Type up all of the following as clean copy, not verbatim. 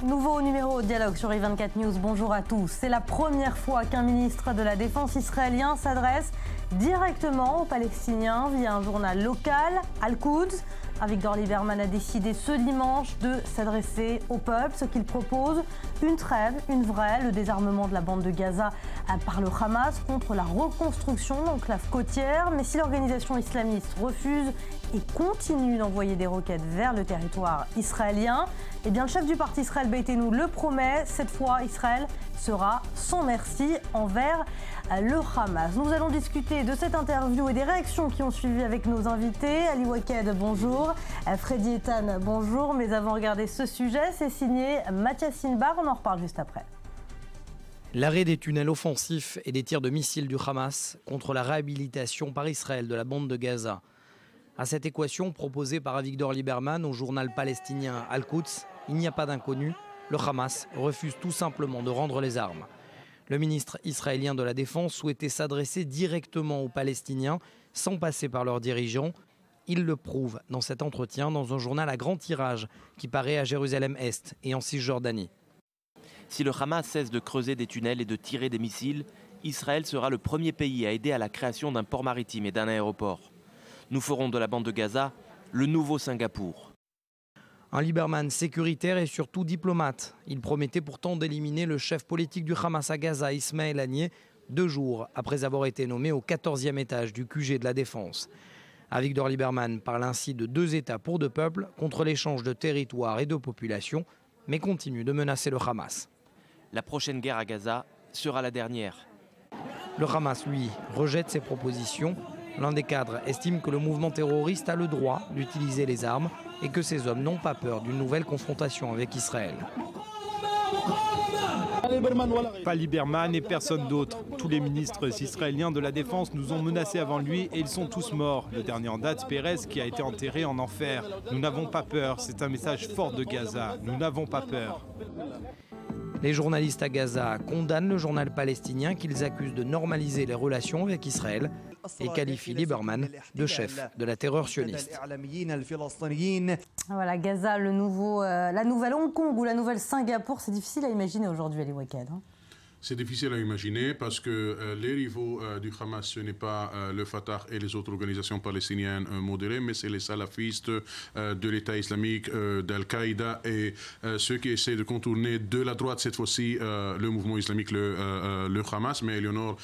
Nouveau numéro de dialogue sur i24 News. Bonjour à tous. C'est la première fois qu'un ministre de la Défense israélien s'adresse directement aux Palestiniens via un journal local, Al-Quds. Avigdor Lieberman a décidé ce dimanche de s'adresser au peuple, ce qu'il propose, une trêve, une vraie, le désarmement de la bande de Gaza par le Hamas contre la reconstruction d'enclaves côtières. Mais si l'organisation islamiste refuse et continue d'envoyer des roquettes vers le territoire israélien, eh bien le chef du parti Israël Beitenu le promet, cette fois Israël sera sans merci envers le Hamas. Nous allons discuter de cette interview et des réactions qui ont suivi avec nos invités. Ali Waked, bonjour. Freddy Ethan, bonjour. Mais avant de regarder ce sujet, c'est signé Mathias Sinbar. On en reparle juste après. L'arrêt des tunnels offensifs et des tirs de missiles du Hamas contre la réhabilitation par Israël de la bande de Gaza. À cette équation proposée par Avigdor Lieberman au journal palestinien Al-Quds, il n'y a pas d'inconnu. Le Hamas refuse tout simplement de rendre les armes. Le ministre israélien de la Défense souhaitait s'adresser directement aux Palestiniens sans passer par leurs dirigeants. Il le prouve dans cet entretien dans un journal à grand tirage qui paraît à Jérusalem-Est et en Cisjordanie. Si le Hamas cesse de creuser des tunnels et de tirer des missiles, Israël sera le premier pays à aider à la création d'un port maritime et d'un aéroport. Nous ferons de la bande de Gaza le nouveau Singapour. Un Lieberman sécuritaire et surtout diplomate. Il promettait pourtant d'éliminer le chef politique du Hamas à Gaza, Ismaël Haniyeh, 2 jours après avoir été nommé au 14e étage du QG de la Défense. Avigdor Lieberman parle ainsi de 2 États pour 2 peuples contre l'échange de territoires et de populations, mais continue de menacer le Hamas. La prochaine guerre à Gaza sera la dernière. Le Hamas, lui, rejette ces propositions. L'un des cadres estime que le mouvement terroriste a le droit d'utiliser les armes et que ces hommes n'ont pas peur d'une nouvelle confrontation avec Israël. Pas Lieberman et personne d'autre. Tous les ministres israéliens de la Défense nous ont menacés avant lui et ils sont tous morts. Le dernier en date, Pérez, qui a été enterré en enfer. Nous n'avons pas peur. C'est un message fort de Gaza. Nous n'avons pas peur. Les journalistes à Gaza condamnent le journal palestinien qu'ils accusent de normaliser les relations avec Israël et qualifient Lieberman de chef de la terreur sioniste. Voilà, Gaza, la nouvelle Hong Kong ou la nouvelle Singapour, c'est difficile à imaginer aujourd'hui, Ali Waked. C'est difficile à imaginer parce que les rivaux du Hamas, ce n'est pas le Fatah et les autres organisations palestiniennes modérées, mais c'est les salafistes de l'État islamique, d'Al-Qaïda et ceux qui essaient de contourner de la droite, cette fois-ci, le mouvement islamique, le Hamas. Mais Eleonore,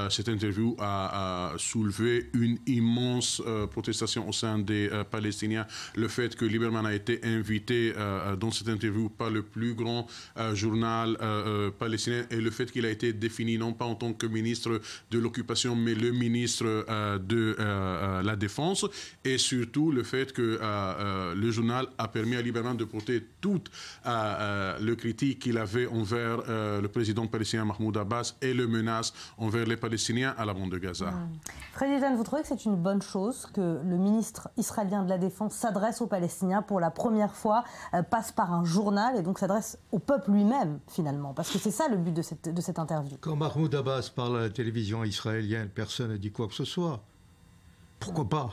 cette interview a soulevé une immense protestation au sein des Palestiniens. Le fait que Lieberman a été invité dans cette interview par le plus grand journal palestinien et le fait qu'il a été défini non pas en tant que ministre de l'occupation, mais le ministre de la Défense, et surtout le fait que le journal a permis à Lieberman de porter toute le critique qu'il avait envers le président palestinien Mahmoud Abbas et le menace envers les Palestiniens à la bande de Gaza. Freddy Ethan, vous trouvez que c'est une bonne chose que le ministre israélien de la Défense s'adresse aux Palestiniens pour la première fois, passe par un journal et donc s'adresse au peuple lui-même finalement? Parce que c'est ça le but de cette interview. Quand Mahmoud Abbas parle à la télévision israélienne, personne n'a dit quoi que ce soit. Pourquoi pas?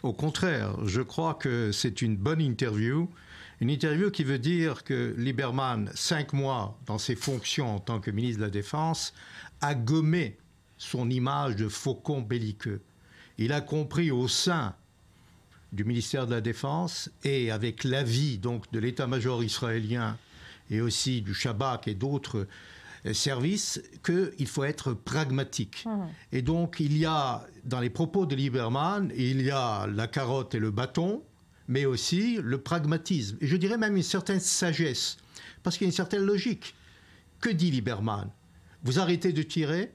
Au contraire, je crois que c'est une bonne interview. Une interview qui veut dire que Lieberman, 5 mois dans ses fonctions en tant que ministre de la Défense, a gommé son image de faucon belliqueux. Il a compris au sein du ministère de la Défense et avec l'avis donc de l'état-major israélien et aussi du Shabak et d'autres services, qu'il faut être pragmatique. Et donc, il y a, dans les propos de Lieberman, il y a la carotte et le bâton, mais aussi le pragmatisme. Et je dirais même une certaine sagesse, parce qu'il y a une certaine logique. Que dit Lieberman? Vous arrêtez de tirer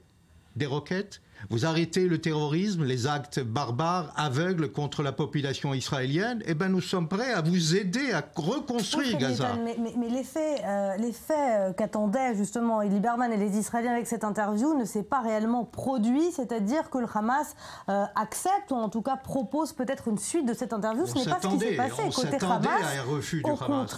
des roquettes, vous arrêtez le terrorisme, les actes barbares, aveugles contre la population israélienne, eh bien nous sommes prêts à vous aider à reconstruire Gaza. Mais les faits qu'attendaient justement Lieberman et les Israéliens avec cette interview ne s'est pas réellement produit, c'est-à-dire que le Hamas accepte, ou en tout cas propose peut-être une suite de cette interview. Ce n'est pas ce qui s'est passé côté Hamas. On s'attendait à un refus du Hamas.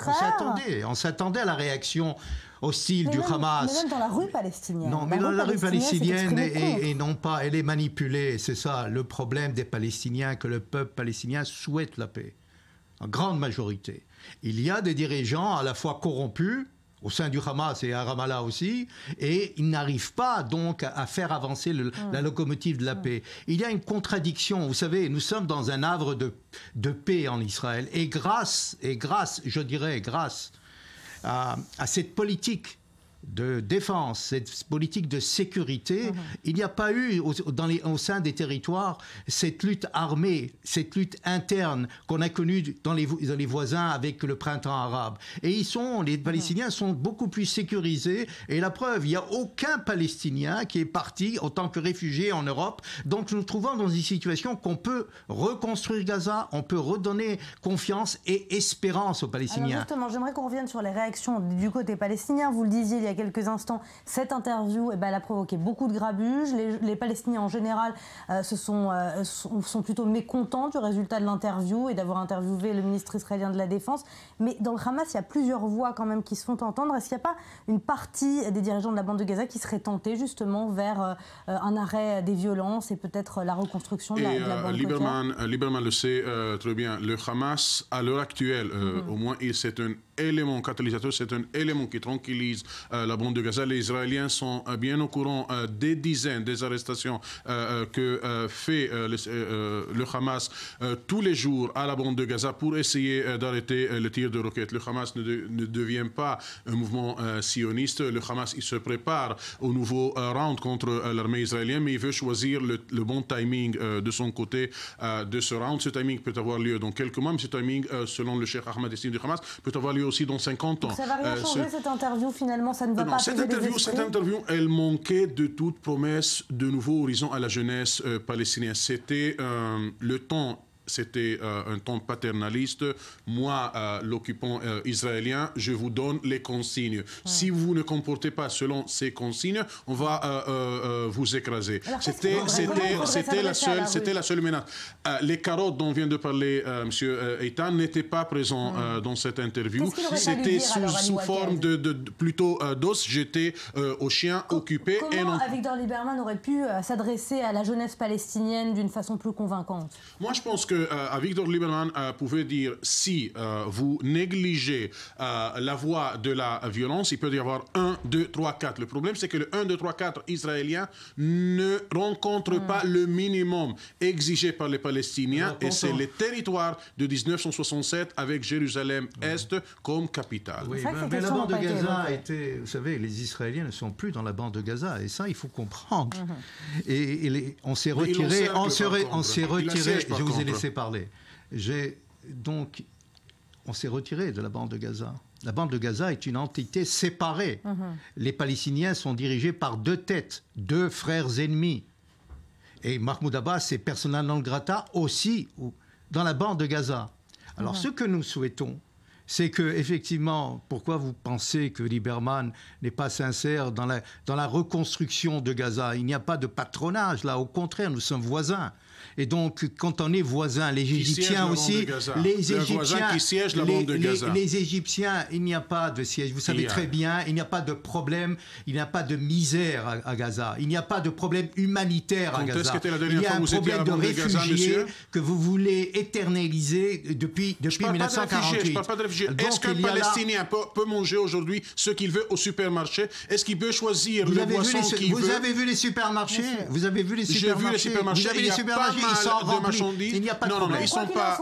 On s'attendait à la réaction hostile du Hamas. Mais même dans la rue palestinienne. Non, mais dans la rue palestinienne, et non pas, elle est manipulée. C'est ça le problème des Palestiniens, que le peuple palestinien souhaite la paix, en grande majorité. Il y a des dirigeants à la fois corrompus au sein du Hamas et à Ramallah aussi, et ils n'arrivent pas donc à faire avancer la locomotive de la paix. Il y a une contradiction, vous savez, nous sommes dans un havre de paix en Israël, et grâce, je dirais, grâce à cette politique de défense, cette politique de sécurité, il n'y a pas eu au sein des territoires cette lutte armée, cette lutte interne qu'on a connue dans les voisins avec le printemps arabe. Et les Palestiniens sont beaucoup plus sécurisés. Et la preuve, il n'y a aucun Palestinien qui est parti en tant que réfugié en Europe. Donc nous nous trouvons dans une situation qu'on peut reconstruire Gaza, on peut redonner confiance et espérance aux Palestiniens. Alors justement, j'aimerais qu'on revienne sur les réactions du côté palestinien. Vous le disiez il y a quelques instants, cette interview, elle a provoqué beaucoup de grabuge. Les Palestiniens en général sont plutôt mécontents du résultat de l'interview et d'avoir interviewé le ministre israélien de la Défense. Mais dans le Hamas, il y a plusieurs voix quand même qui se font entendre. Est-ce qu'il n'y a pas une partie des dirigeants de la bande de Gaza qui serait tentée justement vers un arrêt des violences et peut-être la reconstruction de la bande Lieberman le sait très bien. Le Hamas, à l'heure actuelle, au moins, c'est un élément catalyseur, c'est un élément qui tranquillise la bande de Gaza. Les Israéliens sont bien au courant des dizaines des arrestations que fait le Hamas tous les jours à la bande de Gaza pour essayer d'arrêter le tir de roquettes. Le Hamas ne devient pas un mouvement sioniste. Le Hamas, il se prépare au nouveau round contre l'armée israélienne, mais il veut choisir le bon timing de son côté de ce round. Ce timing peut avoir lieu dans quelques mois, mais ce timing, selon le cheikh Ahmad Yassine du Hamas, peut avoir lieu aussi dans 50 ans. Donc ça ne va rien changer cette interview finalement, ça ne va pas apaiser les esprits. Cette interview, elle manquait de toute promesse de nouveaux horizons à la jeunesse palestinienne. C'était le temps. C'était un ton paternaliste. Moi, l'occupant israélien, je vous donne les consignes. Si vous ne comportez pas selon ces consignes, on va vous écraser. C'était la seule menace. Les carottes dont vient de parler M. Eitan n'étaient pas présents dans cette interview. C'était sous forme plutôt d'os jeté aux chiens occupés. Comment Avigdor Lieberman aurait pu s'adresser à la jeunesse palestinienne d'une façon plus convaincante? Moi, je pense que Avigdor Lieberman pouvait dire si vous négligez la voie de la violence, il peut y avoir 1, 2, 3, 4. Le problème, c'est que le 1, 2, 3, 4 israélien ne rencontre pas le minimum exigé par les Palestiniens, et c'est les territoires de 1967 avec Jérusalem-Est comme capitale. Oui, mais la bande de Gaza a été... Vous savez, les Israéliens ne sont plus dans la bande de Gaza, et ça, il faut comprendre. Et on s'est retiré, je vous ai laissé parler. On s'est retiré de la bande de Gaza. La bande de Gaza est une entité séparée. Les Palestiniens sont dirigés par 2 têtes, 2 frères ennemis. Et Mahmoud Abbas est persona non grata aussi dans la bande de Gaza. Alors ce que nous souhaitons, c'est que, effectivement, pourquoi vous pensez que Lieberman n'est pas sincère dans la reconstruction de Gaza? Il n'y a pas de patronage, là, au contraire, nous sommes voisins. Et donc, quand on est voisins, les Égyptiens aussi, les Égyptiens, il n'y a pas de siège. Vous savez très bien, il n'y a pas de problème, il n'y a pas de misère à Gaza. Il n'y a pas de problème humanitaire à Gaza. Il y a un problème de réfugiés que vous voulez éternaliser depuis 1948. Je ne parle pas de réfugiés. Est-ce qu'un Palestinien peut manger aujourd'hui ce qu'il veut au supermarché? Est-ce qu'il peut choisir le boisson qu'il veut? Vous avez vu les supermarchés? Vous avez vu les supermarchés? J'ai vu les supermarchés. Il y a pas mal de marchandises. Il n'y a pas de problème. Ils sont pas...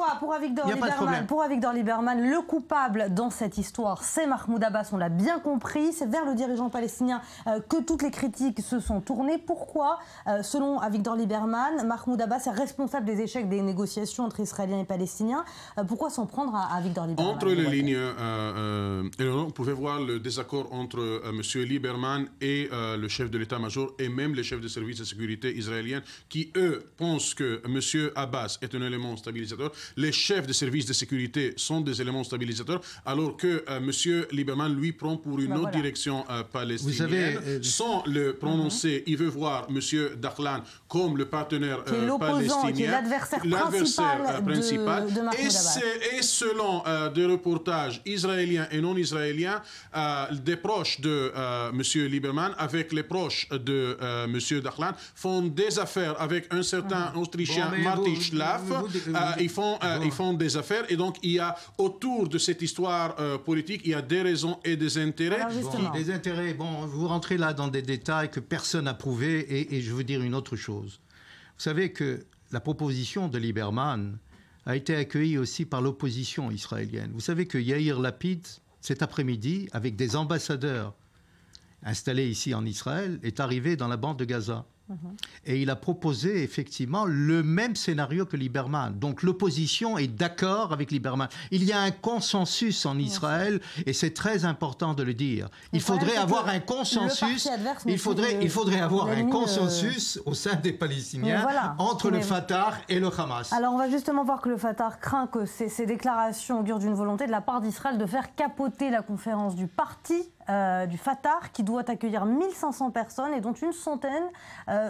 Pour Avigdor Lieberman, le coupable dans cette histoire, c'est Mahmoud Abbas, on l'a bien compris. C'est vers le dirigeant palestinien que toutes les critiques se sont tournées. Pourquoi, selon Avigdor Lieberman, Mahmoud Abbas est responsable des échecs des négociations entre Israéliens et Palestiniens? Pourquoi s'en prendre à Avigdor Lieberman? Entre les lignes, on pouvait voir le désaccord entre M. Lieberman et le chef de l'état-major et même les chefs de services de sécurité israéliens qui, eux, pensent que M. Abbas est un élément stabilisateur. Les chefs de services de sécurité sont des éléments stabilisateurs, alors que M. Lieberman, lui, prend pour une autre direction palestinienne. Sans le prononcer, il veut voir M. Dahlan comme le partenaire palestinien, qui est l'adversaire principal de Mahmoud Abbas. Et selon des reports reportages israéliens et non israéliens des proches de M. Lieberman avec les proches de M. Dahlan font des affaires avec un certain Autrichien, Martin Schlaff. Ils font des affaires et donc il y a autour de cette histoire politique, il y a des raisons et des intérêts. Des intérêts, bon, vous rentrez là dans des détails que personne n'a prouvés et je veux dire une autre chose. Vous savez que la proposition de Lieberman a été accueillie aussi par l'opposition israélienne. Vous savez que Yair Lapid, cet après-midi, avec des ambassadeurs installés ici en Israël, est arrivé dans la bande de Gaza. Et il a proposé effectivement le même scénario que Lieberman. Donc l'opposition est d'accord avec Lieberman. Il y a un consensus en Israël et c'est très important de le dire. Il faudrait avoir un consensus. Il faudrait avoir un consensus au sein des Palestiniens entre le Fatah et le Hamas. Alors on va justement voir que le Fatah craint que ces déclarations augurent d'une volonté de la part d'Israël de faire capoter la conférence du parti du Fatah qui doit accueillir 1500 personnes et dont une centaine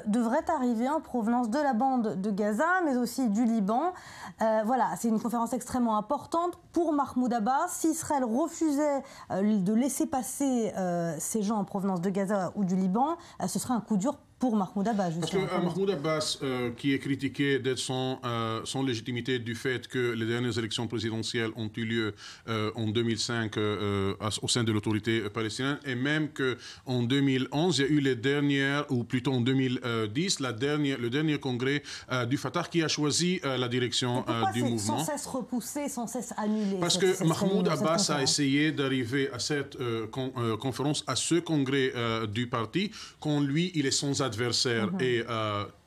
devrait arriver en provenance de la bande de Gaza, mais aussi du Liban. Voilà, c'est une conférence extrêmement importante pour Mahmoud Abbas. Si Israël refusait de laisser passer ces gens en provenance de Gaza ou du Liban, ce serait un coup dur pour Mahmoud Abbas, justement. Parce que Mahmoud Abbas, qui est critiqué d'être sans légitimité du fait que les dernières élections présidentielles ont eu lieu en 2005 au sein de l'autorité palestinienne, et même qu'en 2011, il y a eu les dernières, ou plutôt en 2010, le dernier congrès du Fatah qui a choisi la direction du mouvement. Sans cesse repoussé, sans cesse annulé. Parce que Mahmoud Abbas a essayé d'arriver à cette conférence, à ce congrès du parti, quand lui, il est sans adversaire et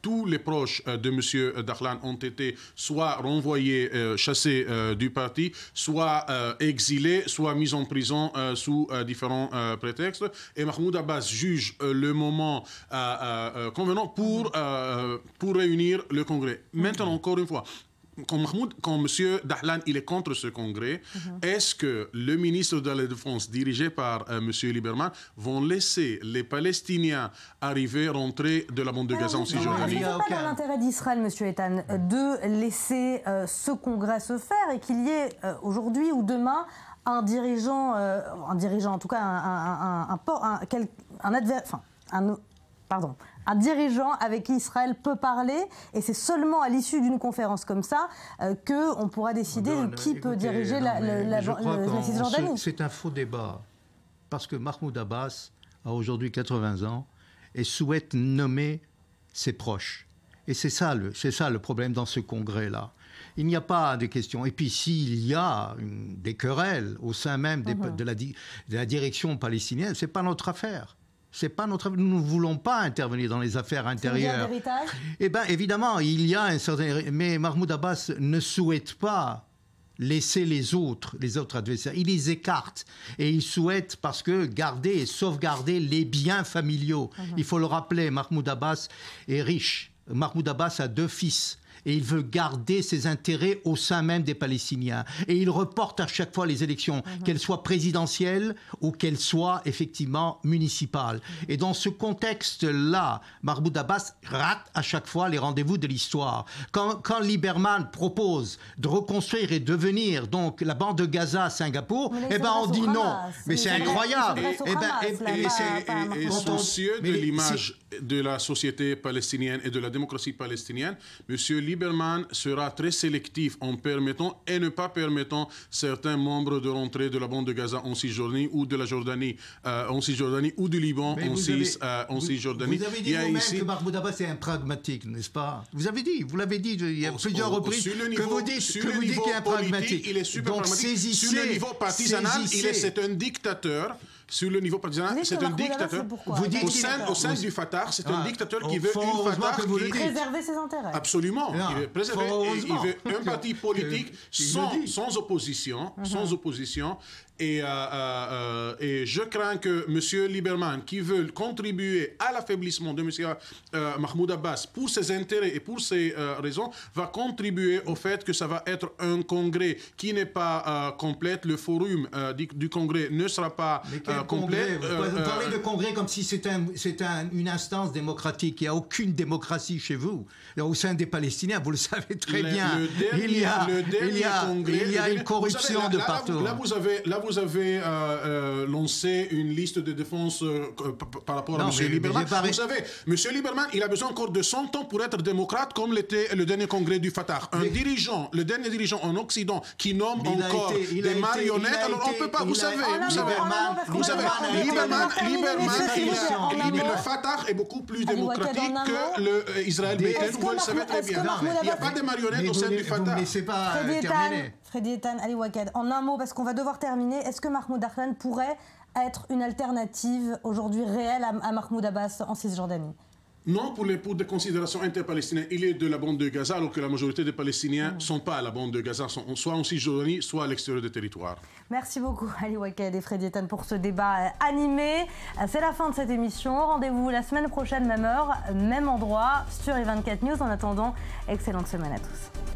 tous les proches de M. Dahlan ont été soit renvoyés, chassés du parti, soit exilés, soit mis en prison sous différents prétextes. Et Mahmoud Abbas juge le moment convenant pour réunir le congrès. Maintenant, encore une fois, quand M. Dahlan il est contre ce congrès, est-ce que le ministre de la Défense, dirigé par M. Lieberman, vont laisser les Palestiniens rentrer de la bande de Gaza en Cisjordanie? Est-ce que c'est pas dans l'intérêt d'Israël, M. Eitan, de laisser ce congrès se faire et qu'il y ait aujourd'hui ou demain un dirigeant en tout cas un dirigeant avec qui Israël peut parler, et c'est seulement à l'issue d'une conférence comme ça qu'on pourra décider qui peut diriger la Cisjordanie. C'est un faux débat, parce que Mahmoud Abbas a aujourd'hui 80 ans et souhaite nommer ses proches. Et c'est ça le problème dans ce congrès-là. Il n'y a pas de questions. Et puis s'il y a des querelles au sein même de la direction palestinienne, ce n'est pas notre affaire. Nous ne voulons pas intervenir dans les affaires intérieures. Eh bien, évidemment, il y a un certain... Mais Mahmoud Abbas ne souhaite pas laisser les autres adversaires. Il les écarte. Et il souhaite, parce que garder et sauvegarder les biens familiaux. Il faut le rappeler, Mahmoud Abbas est riche. Mahmoud Abbas a 2 fils. Et il veut garder ses intérêts au sein même des Palestiniens. Et il reporte à chaque fois les élections, qu'elles soient présidentielles ou qu'elles soient effectivement municipales. Et dans ce contexte-là, Mahmoud Abbas rate à chaque fois les rendez-vous de l'histoire. Quand Lieberman propose de reconstruire et devenir donc la bande de Gaza à Singapour, on dit non. Mais c'est incroyable. Et soucieux de l'image de la société palestinienne et de la démocratie palestinienne, M. Lieberman sera très sélectif en permettant et ne pas permettant certains membres de rentrer de la bande de Gaza en Cisjordanie ou de la Jordanie en Cisjordanie ou du Liban en Cisjordanie. Vous avez dit vous-même que Mahmoud Abbas est un pragmatique, n'est-ce pas? Vous l'avez dit il y a plusieurs reprises que vous dites qu'il est un pragmatique. Il est super pragmatique. Sur le niveau partisanal, c'est un dictateur. Sur le niveau partisan, c'est un dictateur. Vous dites au sein du Fatah, c'est un dictateur qui veut une Fatah qui préserver ses intérêts. Absolument. Il veut préserver. Il veut un parti politique sans opposition, Et je crains que M. Lieberman, qui veut contribuer à l'affaiblissement de M. Mahmoud Abbas pour ses intérêts et pour ses raisons, va contribuer au fait que ça va être un congrès qui n'est pas complet. Le forum du congrès ne sera pas complet. Vous parlez de congrès comme si c'était une instance démocratique. Il n'y a aucune démocratie chez vous. Au sein des Palestiniens, vous le savez très bien. Il y a une corruption de partout. Là, vous avez lancé une liste de défense par rapport à M. Lieberman. Vous savez, M. Lieberman, il a besoin encore de 100 ans pour être démocrate, comme l'était le dernier congrès du Fatah. Le dernier dirigeant en Occident qui nomme encore des marionnettes. Alors on ne peut pas, vous savez, le Fatah est beaucoup plus démocratique que l'Israël. Vous le savez très bien. Il n'y a pas de marionnettes au sein du Fatah. Freddy Eitan, Ali Waked, en un mot, parce qu'on va devoir terminer, est-ce que Mahmoud Ahlan pourrait être une alternative aujourd'hui réelle à Mahmoud Abbas en Cisjordanie? Non, pour des considérations interpalestiniennes, il est de la bande de Gaza, alors que la majorité des Palestiniens ne sont pas à la bande de Gaza, sont soit en Cisjordanie, soit à l'extérieur du territoire. Merci beaucoup Ali Waked et Freddy Eitan pour ce débat animé. C'est la fin de cette émission. Rendez-vous la semaine prochaine, même heure, même endroit, sur i24 News. En attendant, excellente semaine à tous.